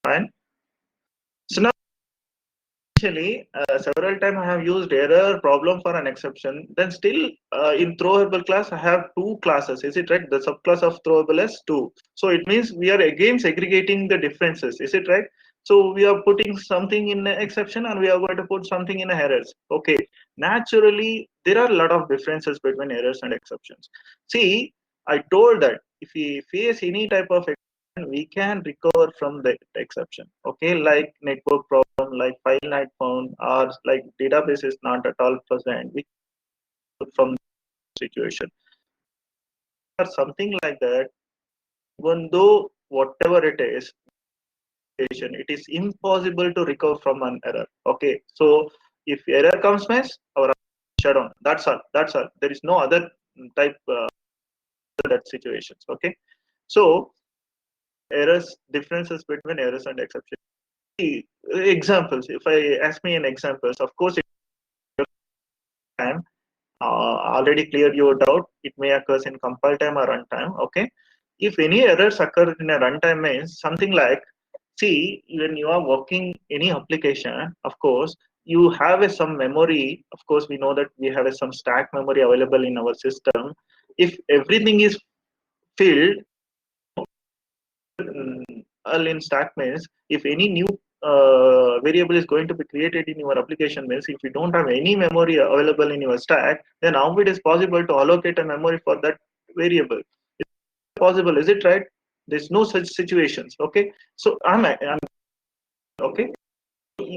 Fine. So now actually several times I have used error problem for an exception. Then still in throwable class I have two classes. Is it right? The subclass of throwable is two. So it means we are again segregating the differences. Is it right? So we are putting something in an exception and we are going to put something in errors. Okay. Naturally, there are a lot of differences between errors and exceptions. See, I told that if we face any type of we can recover from the exception. Okay, like network problem, like file not found, or like database is not at all present. We can from the situation or something like that. Even though whatever it is, it is impossible to recover from an error. Okay, so if error comes, means our shut down. That's all. That's all. There is no other type that situations. Okay, so errors differences between errors and exceptions. Examples, if I ask me an examples, of course it time already cleared your doubt, it may occur in compile time or runtime. Okay, if any errors occur in a runtime means something like, see, when you are working any application, of course you have some memory. Of course we know that we have some stack memory available in our system. If everything is filled, in stack means if any new variable is going to be created in your application means if you don't have any memory available in your stack, then how it is possible to allocate a memory for that variable? It's possible, is it right? There's no such situations. Okay, so I'm okay.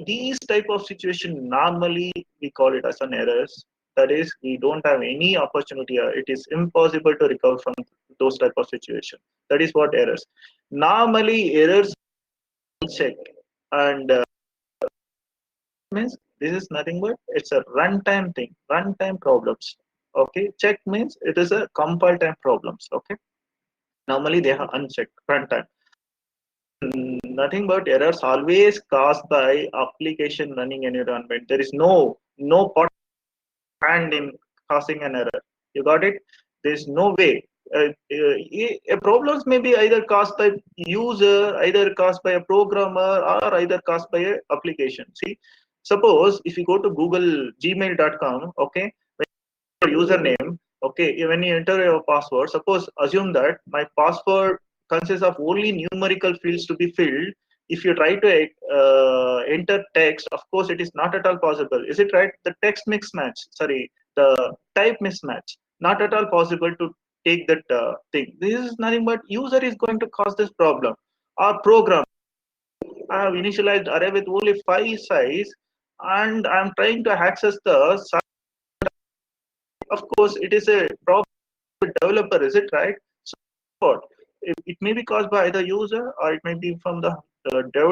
These type of situation normally we call it as an errors. That is, we don't have any opportunity. It is impossible to recover from those type of situation. That is what errors. Normally errors checked and means this is nothing but it's a runtime thing, runtime problems. Okay, check means it is a compile time problems. Okay, normally they are unchecked runtime. Nothing but errors always caused by application running environment. There is no pot hand in causing an error. You got it? There is no way. Problems may be either caused by user, either caused by a programmer, or either caused by a application. See, suppose if you go to Google Gmail.com, okay, username, okay, when you enter your password, suppose assume that my password consists of only numerical fields to be filled. If you try to enter text, of course it is not at all possible, is it right? The text mismatch, sorry, the type mismatch, not at all possible to take that thing. This is nothing but user is going to cause this problem. Our program, I have initialized array with only 5 size and I'm trying to access the, of course it is a problem developer, is it right? So what? It may be caused by either user or it may be from the developer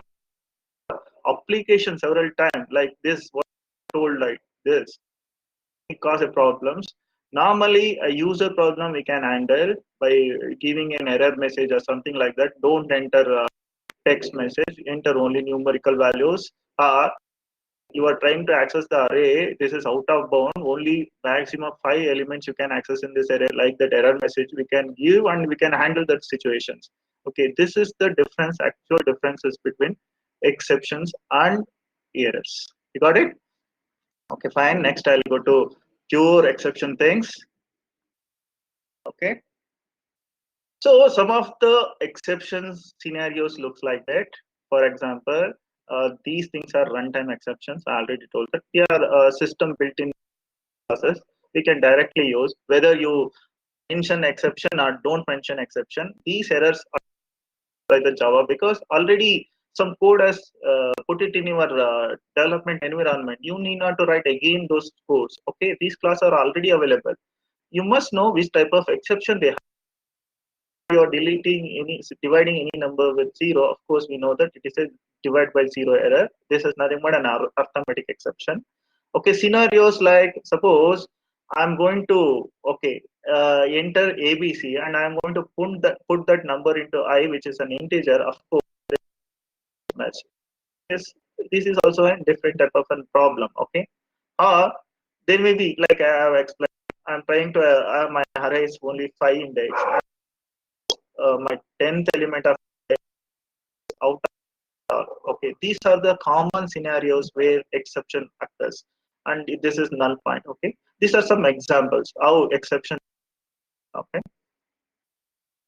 application several times, like this, what I told like this, it causes problems. Normally, a user problem we can handle by giving an error message or something like that. Don't enter text message, enter only numerical values. Or you are trying to access the array, this is out of bound, only maximum 5 elements you can access in this array, like that error message we can give and we can handle that situations. Okay, this is the difference, actual differences between exceptions and errors. You got it? Okay, fine. Next I'll go to pure exception things. Okay, so some of the exceptions scenarios looks like that. For example, these things are runtime exceptions. I already told that they are system built-in classes we can directly use. Whether you mention exception or don't mention exception, these errors are by the Java because already some code has put it in your development environment. You need not to write again those codes. Okay, these classes are already available. You must know which type of exception they have. You are deleting any, dividing any number with zero. Of course, we know that it is a divide by zero error. This is nothing but an arithmetic exception. Okay, scenarios like suppose I'm going to enter ABC and I'm going to put that number into I, which is an integer. Of course, match. This is also a different type of a problem. Okay, or there may be like I have explained. I'm trying to my array is only 5 index. My 10th element of out Okay, these are the common scenarios where exception occurs, and this is null point. Okay, these are some examples how exception. Okay,